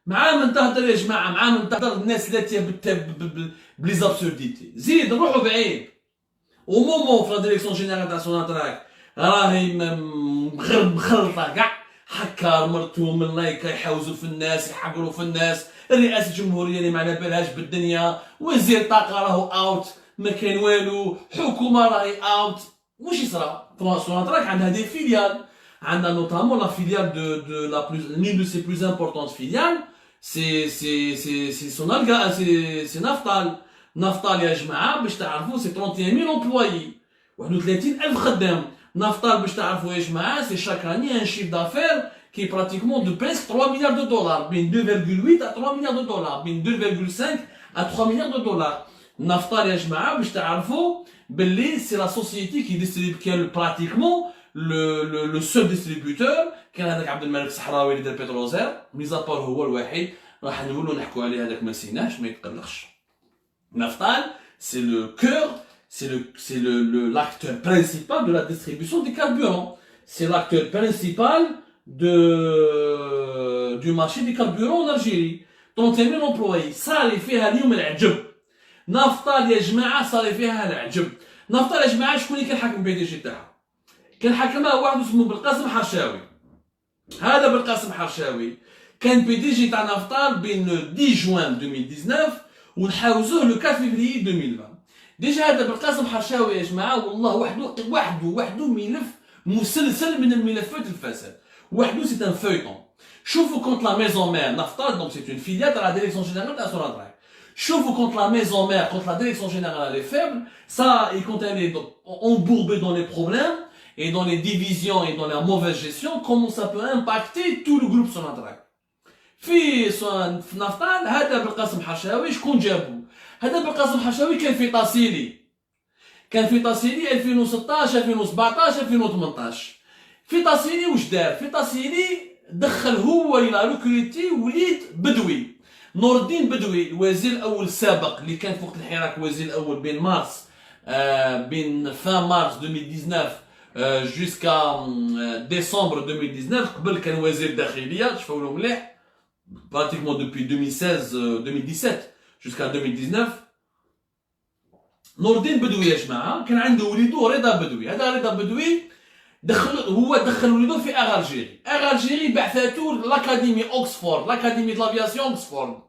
مع من تهدر يا جماعه، مع من تهدر الناس التي بلي زابسورديتي. زيد نروحوا بعيد. ومومو في لا ديريكسيون جينيرال تاع سوناتراك راهي مخلطه كاع، حكار مرتو من لايكا يحوزوا في الناس، يحقروا في الناس، الرئاسه الجمهوريه اللي ما على بالهاش بالدنيا، وزير الطاقه راهو اوت، ما كاين والو، حكومه راهي اوت. واش يصرى؟ سوناتراك عندها دي فيليال، عندها نوتامون لا فيليال دو لا بلوس، l'une de ses plus importantes filiales سي سونالغا، سي نافطال. نافطال يا جماعه باش تعرفوا سي 31000 امبلويي، 31000 خدام. نافطال باش تعرفوا يا جماعه سي شاك اني ان شيف دافير كي براتيكمون دو بريسك 3 مليار دو دولار، بين 2.8 à 3 مليار دو دولار، بين 2.5 à 3 مليار دو دولار. نافطال يا جماعه باش تعرفوا باللي سي لا سوسيتي كي ديستريب كي براتيكمون لو سول ديستريبيوتور. كان هذاك عبد الملك الصحراوي اللي دار بيتروزير، ميزابور هو الوحيد، راح نولوا نحكوا عليه هذاك ما نسيناش، ما يتقلقش. Naftal, c'est le cœur, c'est l'acteur principal de la distribution des carburants. C'est l'acteur principal du marché des carburants en Algérie. 30,000 employés. صار فيها اليوم العجب. نافطال يا جماعة صار فيها العجب. نافطال يا جماعة شكون اللي كان حاكم بي دي جي تاعها؟ كان حاكمها واحد اسمه بالقاسم حرشاوي. هذا بالقاسم حرشاوي كان بي دي جي تاع نافطال بين 10 جوان 2019 ونحاوزوه لو 4 فيفري 2020. ديجا هذا بالقاسم حرشاوي يا جماعه والله وحده ملف مسلسل من الملفات الفساد. وحده سي ان فeuilleton. شوفوا كونت لا ميزون مير نافطال، دونك سي اون فيليال تاع لا ديريكسيون جينيرال تاع سوناتراك. شوفوا كونت لا ميزون مير، كونت لا ديريكسيون جينيرال les faibles, ça il continue embourbé dans les problèmes et dans les divisions et dans la mauvaise gestion, comment ça peut impacter tout le groupe Sonatrach. في نافطال هذا بالقاسم حرشاوي شكون جابو؟ هذا بالقاسم حرشاوي كان في طاسيلي، كان في طاسيلي 2016 2017 2018. في طاسيلي واش دار؟ في طاسيلي دخل هو الى ريكروتي وليد بدوي، نور الدين بدوي، الوزير الاول السابق اللي كان فوق الحراك وزير الاول بين مارس بين فان مارس 2019 جوسكا ديسمبر 2019. قبل كان وزير داخليه، شوفوا له مليح، pratiquement depuis 2017 jusqu'à 2019. نور الدين بدوي يا جماعه كان عنده وليدو رضا بدوي. هذا رضا بدوي دخل وليدو في اغالجيري بعثاتو لاكاديمي اوكسفورد، لاكاديمي لافياسيون اوكسفورد.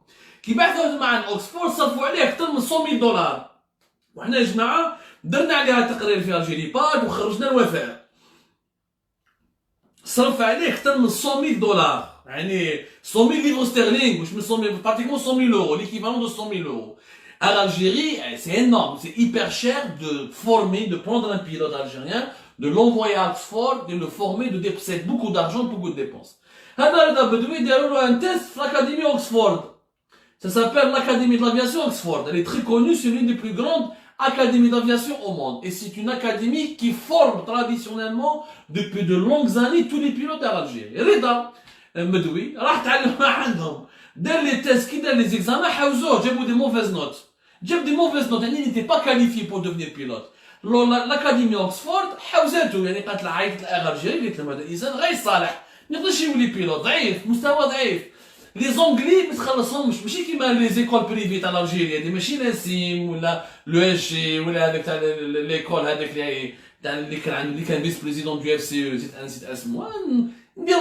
كي بعثوه مع اوكسفورد صرفوا عليه اكثر من 100,000 دولار. وحنا يا جماعه درنا عليها تقرير في الجيري باد وخرجنا الوفاء. صرف عليه اكثر من 100,000 دولار، يعني 100,000 livres sterling, مش من 100,000, pratiquement 100,000 euros, l'équivalent de 100,000 euros. À l'Algérie, c'est énorme, c'est hyper cher de former, de prendre un pilote algérien, de l'envoyer à Oxford, de le former, de dépenser beaucoup d'argent, beaucoup de dépenses. هذا رضا بدوي داروا له un test في l'Académie Oxford. Ça s'appelle l'Académie de l'aviation Oxford. Elle est très connue, c'est l'une des plus grandes académies d'aviation au monde. Et c'est une académie qui forme traditionnellement depuis de longues années tous les pilotes à l'Algérie. رضا مدوي راح تعلم عندهم، دار لي تيست، كي دار لي زيكزامان حاوزوه، جابوا دي موفيز نوت، جاب دي موفيز نوت، يعني نيتي با كاليفي بور دوفنير بيلوت. لاكاديمي اوكسفورد حاوزاتو، يعني قالت له عيطت لأغالجيري قالت لهم هذا انسان غير صالح ما يقدرش يولي بيلوت، ضعيف، مستوى ضعيف. لي زونغلي ما تخلصهمش، ماشي كيما لي زيكول بريفي تاع الجيري هذه، ماشي نسيم ولا لو اس جي ولا هذاك تاع ليكول هذاك اللي كان فيس بريزيدون دو اف سي او، نسيت اسمه.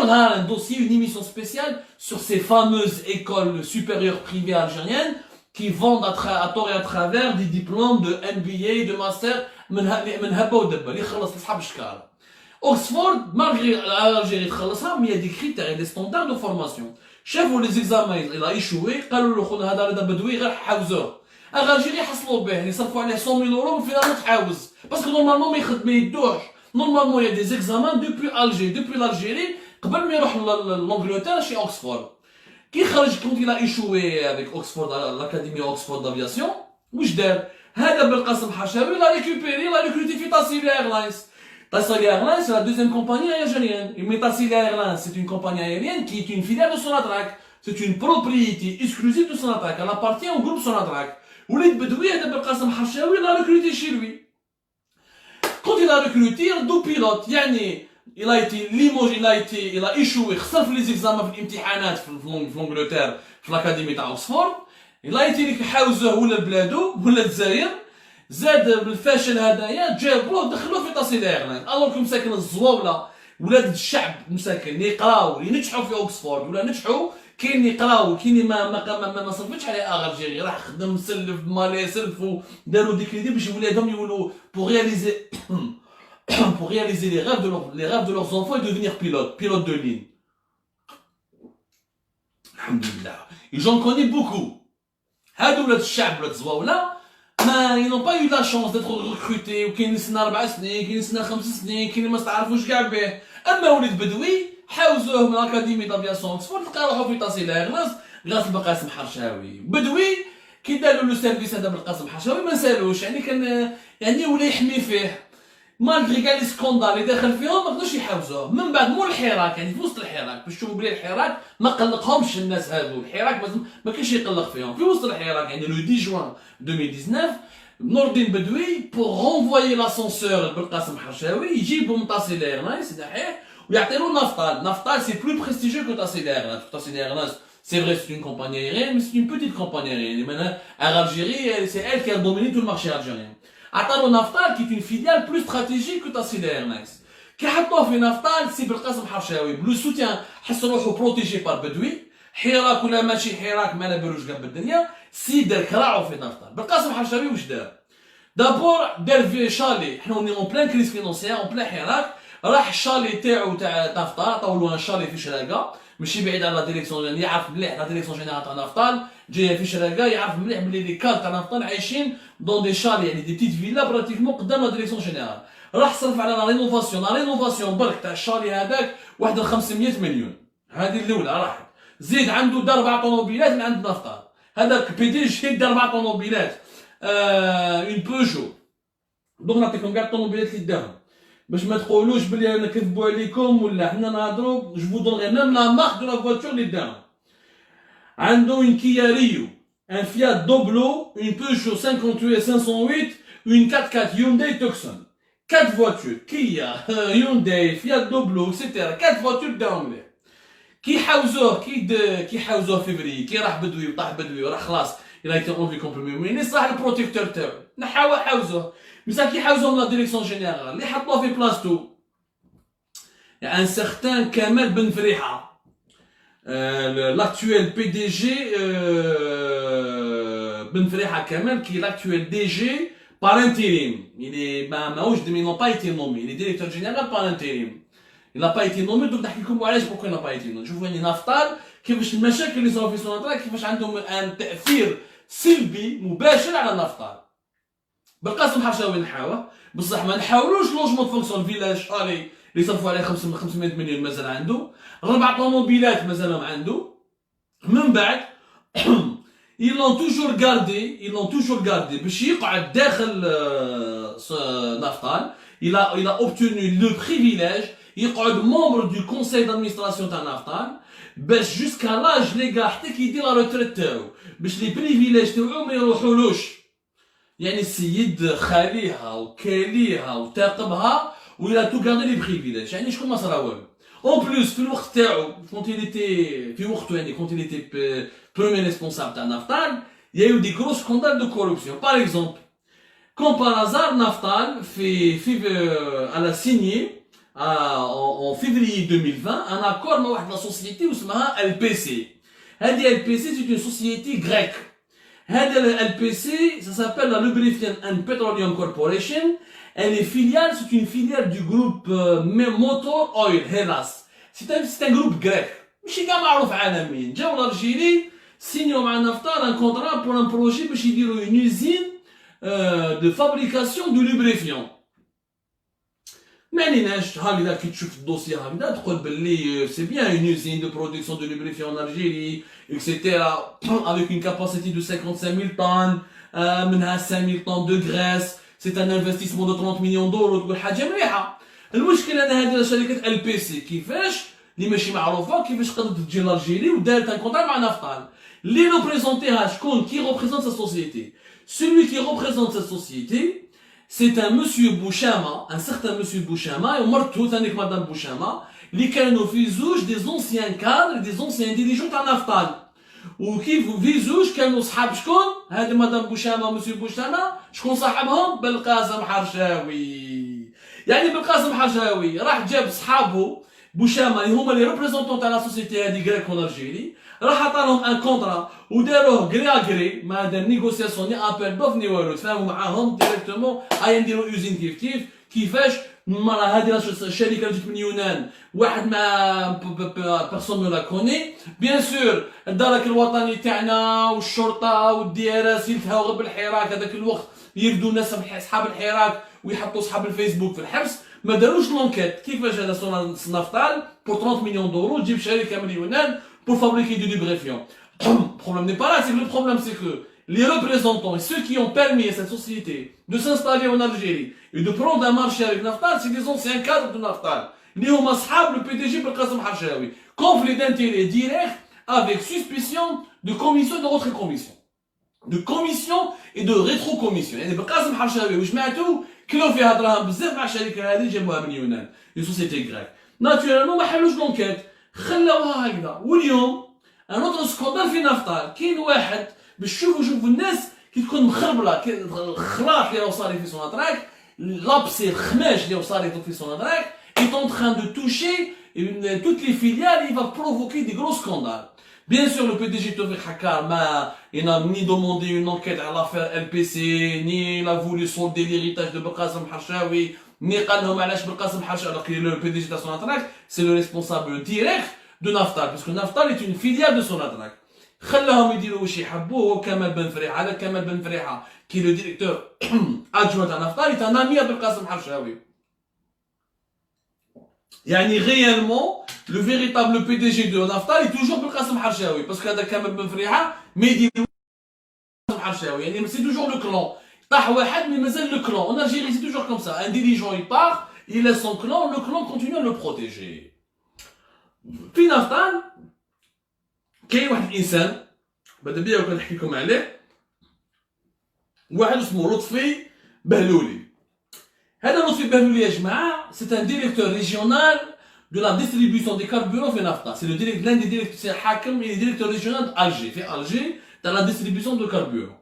On a un dossier, une émission spéciale sur ces fameuses écoles supérieures privées algériennes qui vendent à tort et à travers des diplômes de MBA, de master, من هبة ودبة اللي يخلص لصحاب الشكارة. Oxford, malgré l'Algérie تخلصها، mais il y a des critères et des standards de formation. شافوا les examens, il a échoué، قالوا له خذ هذا رضا بدوي غير حاوزوه. أغالجيري حصلوا به، يعني صرفوا عليه 100,000 euros وفي الآخر تحاوز، باسكو نورمالمون ما يدوش. Normalement, il y a des examens depuis Alger, depuis l'Algérie, قبل ما يروح l'Angleterre chez Oxford. كي خرج quand il a échoué avec Oxford, l'Académie Oxford d'aviation, واش دار؟ هذا بالقاسم حرشاوي l'a récupéré, l'a recruté في Tassilia Airlines. Tassilia Airlines, c'est la deuxième compagnie aérienne. Mais Tassilia Airlines, c'est une compagnie aérienne qui est une filiale de Sonatrach. C'est une propriété exclusive de Sonatrach. Elle appartient au groupe Sonatrach. وليد بدوي هذا بالقاسم حرشاوي l'a recruté chez lui. Quand il a recruté deux pilotes, يعني il a été limogé, il a échoué, خسر في les examens في الامتحانات في l'Angleterre في l'académie تاع اوكسفورد. il a été اللي حاوزوه ولا بلادو ولا الجزائر، زاد بالفشل هذايا جابوه دخلوه في طاسي ايرلاند. الوغ كو مساكن الزواوله ولاد الشعب مساكن اللي يقراو ينجحوا في اوكسفورد ولا نجحوا، كاين اللي يقراو كاين اللي ما صرفتش عليه الجيري، راح خدم سلف مالي سلف وداروا دي كريدي باش ولادهم يولوا pour réaliser les rêves de leurs enfants et devenir pilote de ligne. Alhamdulillah. Et j'en connais beaucoup. هادو ولاد الشعب ولاد الزواوله ما ils n'ont pas eu la chance d'être recrutés، وكاين اللي سنه 4 سنين، كاين اللي سنه 5 سنين، كاين اللي ما تعرفوش كاع به. اما ولد بدوي حاوزوه من اكاديمي دافياسيون اوكسفورد لقى روحو في طاسي لاغلاس غاس بالقاسم حرشاوي. بدوي كي داروا لو سيرفيس هذا بالقاسم حرشاوي ما سالوش، يعني كان يعني ولا يحمي فيه مالغري كاع لي سكوندال اللي داخل فيهم ما قدروش يحاوزوه. من بعد مول الحراك يعني في وسط الحراك باش تشوفوا بلي الحراك ما قلقهمش الناس هادو، الحراك ما كاينش يقلق فيهم. في وسط الحراك يعني لو 10 جوان 2019 نور الدين بدوي بور رونفويي لاسونسور بالقاسم حرشاوي يجيبو من طاسي لايرلاينز صحيح ويعطيو نافطال. نافطال سي بلو بريستيجيو كو طاسي لايرلاينز. طاسي لايرلاينز c'est vrai c'est une compagnie aérienne mais c'est une petite compagnie aérienne. Et maintenant Air Algérie c'est elle qui a dominé tout le marché algérien. عطاو نافطال qui est une filiale plus stratégique que طاسي لايرلاينز. كي حطوه في نافطال سي بالقاسم حرشاوي بلو سوتيان حس روحو بروتيجي بار بدوي. حراك ولا ماشي حراك ما نبروش قبل الدنيا سي دار كراعو في نافطال. بالقاسم حرشاوي واش دار؟ دابور دار في شالي، حنا وني اون بلان كريز فينونسيير اون بلان حراك، راح الشالي تاعو تاع نافطال عطاولو ان شالي في شراقه ماشي بعيد على لا ديريكسيون، يعرف مليح لا ديريكسيون جينيرال تاع نافطال جايه في شراقه، يعرف مليح بلي لي كار تاع نافطال عايشين دون دي شالي يعني دي بتيت فيلا براتيكمون قدام لا ديريكسيون جينيرال. راح صرف على لا رينوفاسيون برك تاع الشالي هذاك واحد 500 مليون. هذه الاولى راحت. زيد عنده دار 4 طوموبيلات من عند نافطال، هذاك بي دي جي دار 4 طوموبيلات اون بوجو. دونك نعطيكم كاع الطوموبيلات اللي داهم باش ما تقولوش بلي انا كذبوا عليكم ولا حنا نهضروا. جو فو دونغي ميم لا مارك دو لا فواتور اللي داهم. عنده اون كيا ريو، ان فيات دوبلو، اون بوجو 58 508، اون 4x4 يونداي توكسون. 4 فواتور كيا يونداي فيات دوبلو اكسيتيرا 4 فواتور داهم ليه. كي حاوزوه فيفري كي راح بدوي وطاح بدوي وراح خلاص il a été enlevé complètement mais صح البروتيكتور تاعو نحاو حاوزوه بصح كي حاوزوه من لا ديريكسيون جينيرال اللي حطوه في بلاصتو ان سيغتان كمال بن فريحه l'actuel PDG بن فريحه كمال qui est l'actuel DG par intérim. il est ماهوش ils n'ont pas été nommés, il est directeur général par intérim. Il n'a pas été nommé donc نحكي لكم علاش pourquoi il n'a pas été nommé. شوفوا يعني نافطال كيفاش المشاكل اللي صاروا في سوناطرا كيفاش عندهم ان تاثير سلبي مباشر على نافطال. بالقاسم حرشاوي نحاوه بصح ما نحاولوش لوجمون فونكسيون فيلاج شالي اللي صرفوا عليه 500 مليون مازال عنده، 4 طوموبيلات مازالهم عنده. من بعد ils l'ont toujours gardé باش يقعد داخل نافطال. il a obtenu le privilège يقعد membre du conseil d'administration تاع نافطال باش جوسكا لاج ليغا حتى كي يدير لا روتريت تاعو باش لي بريفيليج تاعو ما يروحولوش. يعني السيد خاليها وكاليها وتاقبها ويلا تو غاردي لي بريفيليج. يعني شكون ما صرا والو. اون بلوس في الوقت تاعو كونت ايتي في وقته يعني كونت ايتي بروميير ريسبونسابل تاع نافطال يايو دي غروس سكوندال دو كوربسيون. باغ اكزومبل كوم بار هازار نافطال في على سينيي en février 2020 un accord مع واحد لا سوسيتي واسمها LPC. هذه LPC c'est une société grecque. هذا LPC ça s'appelle la Lubrifiant and Petroleum Corporation. Elle est filiale, c'est une filiale du groupe Motor Oil Hellas. C'est un groupe grec ماشي كاع معروف عالميا. جاو لالجيري سينيو مع نافطال un contrat pour un projet باش يديروا une usine de fabrication de lubrifiant. ما عليناش هكذا كي تشوف الدوسي هكذا تقول باللي سي بيان اون يوزين دو برودكسيون دو لوبريفيون ان الجيري اكسيتيرا افيك اون كاباسيتي دو 55000 طن منها 5000 طن دو غريس. سي ان انفستيسمون دو 30 مليون دولار تقول حاجه مليحه. المشكل ان هذه شركه LPC كيفاش اللي ماشي معروفه كيفاش قدرت تجي لالجيري ودارت ان كونترا مع نافطال اللي ريبريزونتيها شكون كي ريبريزونت سا سوسيتي. celui qui représente cette société c'est un monsieur Bouchama, un certain monsieur Bouchama, et مرته ثانيك madame Bouchama, اللي كانوا في زوج des anciens cadres, des anciens dirigeants تاع نفطال. وكيف في زوج كانوا صحاب شكون؟ هذا مدام بوشامه ومسيو بوشامه، شكون صاحبهم؟ بالقاسم حرشاوي. يعني بالقاسم حرشاوي راح جاب صحابه بوشامه اللي هما لي ريبريزونتون تاع لا سوسيتي هذه غريك اون الجيري، راح عطاهم ان كونترا وداروه غري اغري، ما دار نيغوسياسيون ني ابل دوف ني والو، تفاهموا معاهم ديريكتومون. هيا نديروا يوزين كيفاش المرة هذه الشركة اللي جت من يونان، واحد مع بيرسون نو لا كوني بيان سور، الدرك الوطني تاعنا والشرطة والدي ار اس يلتهاو غير بالحراك، هذاك الوقت يردوا الناس اصحاب الحراك ويحطوا اصحاب الفيسبوك في الحبس، ما داروش لونكيت كيفاش هذا نفطال بور 30 مليون دورو تجيب شركة من يونان بور فابريكي دو لوبريفيون. Le problème n'est pas là, c'est que le problème c'est que les représentants et ceux qui ont permis à cette société de s'installer en Algérie et de prendre un marché avec Naftal, c'est des anciens cadres de Naftal. Ils ont le PDG Belkacem Harshawi. Conflit d'intérêt direct avec suspicion de commission et de rétrocommission. De commission et de rétrocommission. يعني Belkacem Harshawi وجماعته كلوا فيها دراهم بزاف مع الشركة هذه جابوها من يونان. Une société grecque. Naturellement ما حلوش l'enquête. خلاوها هكذا. واليوم un autre scandale في نفطال، كاين واحد باش شوفوا الناس كي تكون مخربله، الخلاط اللي راهو صاري في سوناتراك، لابسي الخماش اللي راهو صاري في سوناتراك، est en train de toucher toutes les filiales, il va provoquer des gros scandales. Bien sûr, le PDG Tawfiq Hakkar il n'a ni demandé une enquête à l'affaire LPC, ni il a voulu solder l'héritage de Belkacem Harshawi, ni قال لهم علاش Belkacem Harshawi alors que le PDG de Sonatrach, c'est le responsable direct de Naftal, parce que Naftal est une filiale de Sonatrach. خلاهم يديروا واش يحبوا. كمال بن فريحه، هذا كمال بن فريحه كي لو ديريكتور ادجوان تاع نفطال est un ami à Belkacem Harshawi. يعني réellement le véritable PDG de Naftal est toujours Belkacem Harshawi, parce que هذا كمال بن فريحه ما يديروا Belkacem Harshawi، يعني c'est toujours le clan. طاح واحد mais مازال le clan. En Algérie c'est toujours comme ça, un dirigeant il part, il laisse son clan, le clan continue à le protéger. في نفطال كاين واحد الانسان بدا بيا وكنحكي لكم عليه، واحد اسمه لطفي بهلولي. هذا لطفي بهلولي يا جماعه سي ان ديريكتور ريجيونال دو لا ديستريبيسيون دي كاربورون في نفطا، سي لو لان دي ديريكتور، سي حاكم ديريكتور ريجيونال الجي في الجي تاع لا ديستريبيسيون دو كاربورون.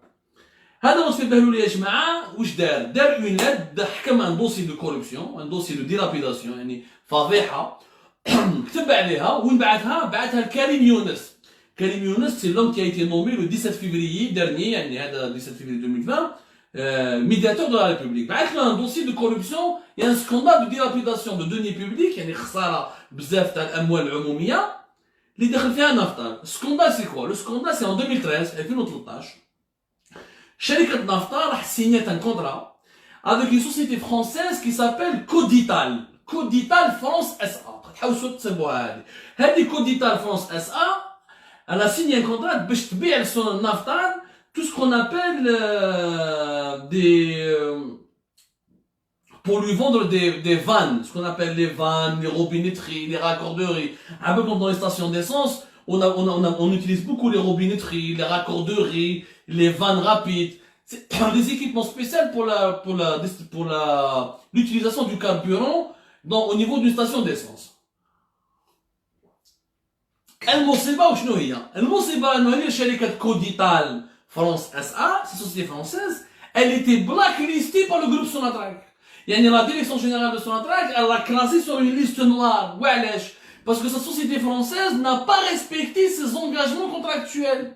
هذا لطفي بهلولي يا جماعه واش دار اون لاد، حكم ان دوسي دو كوربسيون، ان دوسي دو ديلابيداسيون، يعني فضيحه كتب عليها بعثها لكريم يونس. Karim Younes, c'est l'homme qui a été nommé le 17 février dernier, le 17 février 2020, médiateur de la République. بعث له un dossier de corruption, il y a un scandale de dilapidation de deniers publics, يعني خسارة بزاف تاع الأموال العمومية اللي دخل فيها نفطال. السكوندال سي كوا؟ لو سكوندال سي en 2013. شركة نفطال راح سينيت un contrat avec une société française qui s'appelle Codital. Codital France SA. تحاولوا تصيبوها هذه Codital France SA. Elle a signé un contrat باش تبيع son Naftal tout ce qu'on appelle pour lui vendre des vannes, ce qu'on appelle les vannes, les robinetteries, les raccorderies. Un peu comme dans les stations d'essence, on utilise beaucoup les robinetteries, les raccorderies, les vannes rapides. C'est des équipements spéciaux pour l'utilisation du carburant au niveau d'une station d'essence. المصيبة وشنو هي؟ المصيبة انه هذه شركة كوديتال فرانس اس ا، سي سوسيتي فرانسيز، elle était blacklistée par le groupe Sonatrach. يعني la direction générale de Sonatrach, elle l'a classée sur une liste noire. وعلاش؟ parce que sa société française n'a pas respecté ses engagements contractuels.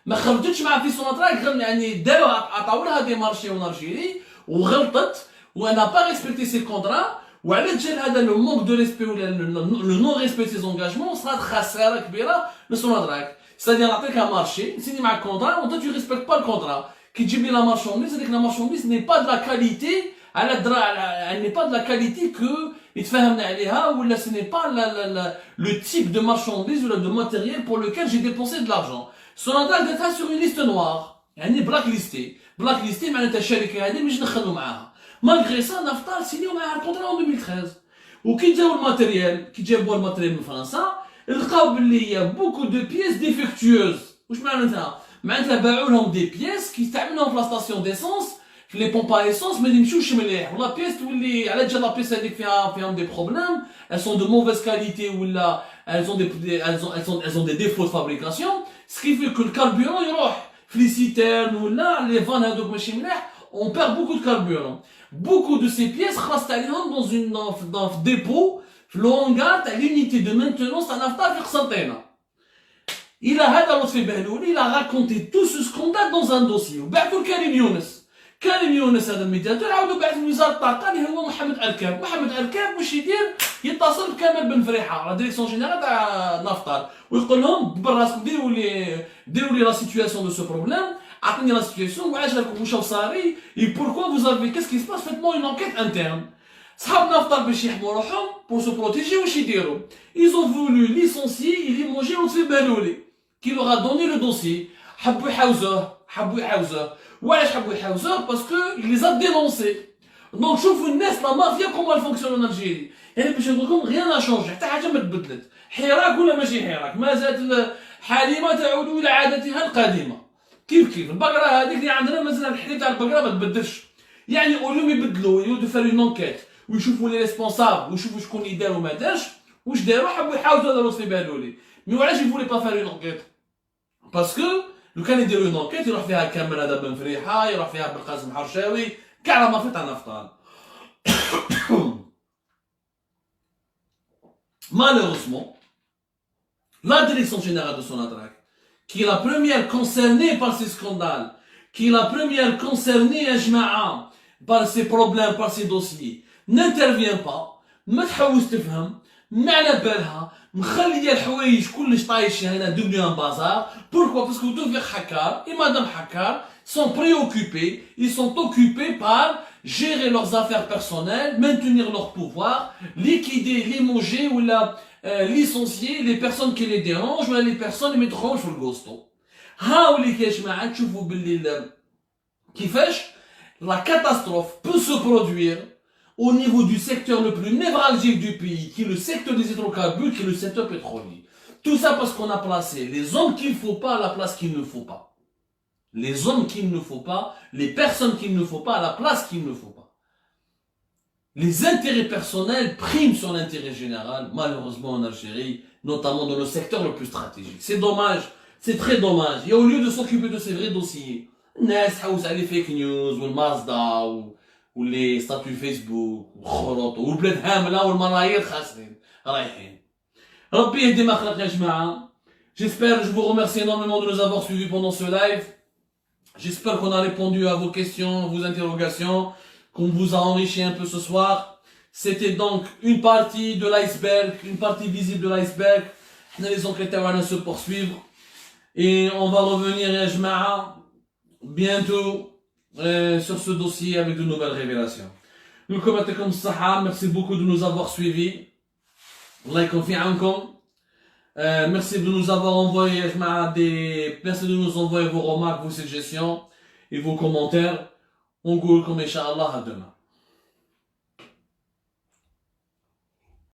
ما خرجتش مع في Sonatrach، يعني داروا عطاو لها دي مارشي اون الجيري وغلطت و n'a pas respecté ses contrats. وعلاش جا هذا لو مونك دو ريسبي ولا لو نون ريسبي سي زونغاجمون صارت خساره كبيره لسوناتراك. سادي نعطيك مارشي نسيني معك كونترا وانت تو ريسبكت با الكونترا، كي تجيب لي لا مارشونديز هذيك لا مارشونديز ني با دو لا كاليتي على ني با دو لا كاليتي كو يتفاهمنا عليها، ولا سي ني با لو تيب دو مارشونديز ولا دو ماتيريال بور لوكال جي ديبونسي دو لارجون. سوناتراك درتها سور اون ليست نوار، يعني بلاك ليستي معناتها الشركه هذه مش ندخلوا معاها. Malgré ça, Naftal signé معها الكونترا en 2013. وكي جاو الماتيريال، كي جابوا الماتيريال من فرنسا، لقاو باللي يا بوكو دو بيس ديفيكتوز. واش معناتها؟ معناتها باعوا لهم دي بيس كي يستعملوهم في لا ستاسيون ديسونس في لي بومب ا ايسونس ما يمشوش مليح ولا بيس تولي على جال لا بيس هذيك فيهم دي بروبليم elles sont de mauvaise qualité ولا elles ont des défauts de fabrication ce qui fait que le carburant يروح في لي سيترن ولا لي فان هذوك ماشي مليح on perd beaucoup de carburant beaucoup de ces pièces خلاص عليهم dans une dans dépôt في لونغار تاع l'unité de maintenance تاع نافطا في قسنطينه الى هذا لطفي بهلولي il a raconté tout ce scandale dans un dossier وبعثوا لكريم يونس كريم يونس هذا الميدياتور عاودوا بعث لوزاره الطاقه اللي هو محمد اركاب محمد اركاب واش يدير يتصل بكمال بن فريحه لا ديريكسيون جينيرال تاع نافطال ويقول لهم براسكم ديروا لي لا سيتوياسيون دو سو بروبليم عطيني لا سيتوياسيون وعلاش راكم واش صاري اي بوركوا فوز افي كاس كي سباس فيتمون اون انكيت انترن صحاب نافطال باش يحموا روحهم بور سو بروتيجي واش يديروا ils ont voulu licencier et limoger لطفي بهلولي qui leur a donné le dossier حبوا يحاوزوه وعلاش حبوا يحاوزوه باسكو il les a dénoncés دونك شوفوا الناس لا مافيا كومون elle fonctionne en Algérie يعني باش نقول لكم غير لا شونجي حتى حاجه ما تبدلت حراك ولا ماشي حراك ما زالت حليمه تعود الى عادتها القديمه كيف البقره هذيك اللي عندنا مثلا الحليب تاع البقره ما تبدلش يعني اولهم يبدلوا يودوا فارو اون انكيت ويشوفوا لي ريسبونسابل ويشوفوا شكون اللي دار وما دارش واش داروا حبوا يحاوزوا هذا لطفي بهلولي مي وعلاش يفولي با فارو اون انكيت باسكو لو كان يديروا اون انكيت يروح فيها كامل هذا بن فريحه يروح فيها بالقاسم حرشاوي كاع لا مافيا تاع نافطال malheureusement la direction générale de Sonatrach qui est la première concernée par ces scandales qui est la première concernée par ces problèmes par ces dossiers n'intervient pas ما تحاولش تفهم ما على بالها مخليه الحوايج كلش طايش هنا devenu un bazar pourquoi parce que Tawfiq Hakkar et madame Hakkar sont préoccupés ils sont occupés par gérer leurs affaires personnelles maintenir leur pouvoir liquider limoger ou licencier les personnes qui les dérangent ou les personnes qui mettront في القسطو هاوليك يا جماعه تشوفوا باللي كيفاش la catastrophe peut se produire au niveau du secteur le plus névralgique du pays, qui est le secteur des hydrocarbures, qui est le secteur pétrolier. Tout ça parce qu'on a placé les hommes qu'il ne faut pas à la place qu'il ne faut pas. Les hommes qu'il ne faut pas, les personnes qu'il ne faut pas à la place qu'il ne faut pas. Les intérêts personnels priment sur l'intérêt général, malheureusement en Algérie, notamment dans le secteur le plus stratégique. C'est dommage, c'est très dommage. Et au lieu de s'occuper de ces vrais dossiers, Nas House a les fake news, ou le Mazda, ou les statuts Facebook والخروط والبلاد هامله والملايير خاسرين رايحين ربي يهدي ما خلق يا جماعه j'espère je vous remercie énormément de nous avoir suivis pendant ce live j'espère qu'on a répondu à vos questions vos interrogations qu'on vous a enrichi un peu ce soir c'était donc une partie de l'iceberg une partie visible de l'iceberg les enquêtes vont se poursuivre et on va revenir يا جماعه bientôt sur ce dossier avec de nouvelles révélations. Nous comme Sahar, merci beaucoup de nous avoir suivis. Allah confie encore. Merci de nous avoir envoyé merci de nous envoyer vos remarques, vos suggestions et vos commentaires. On goûte comme Inch'Allah à demain.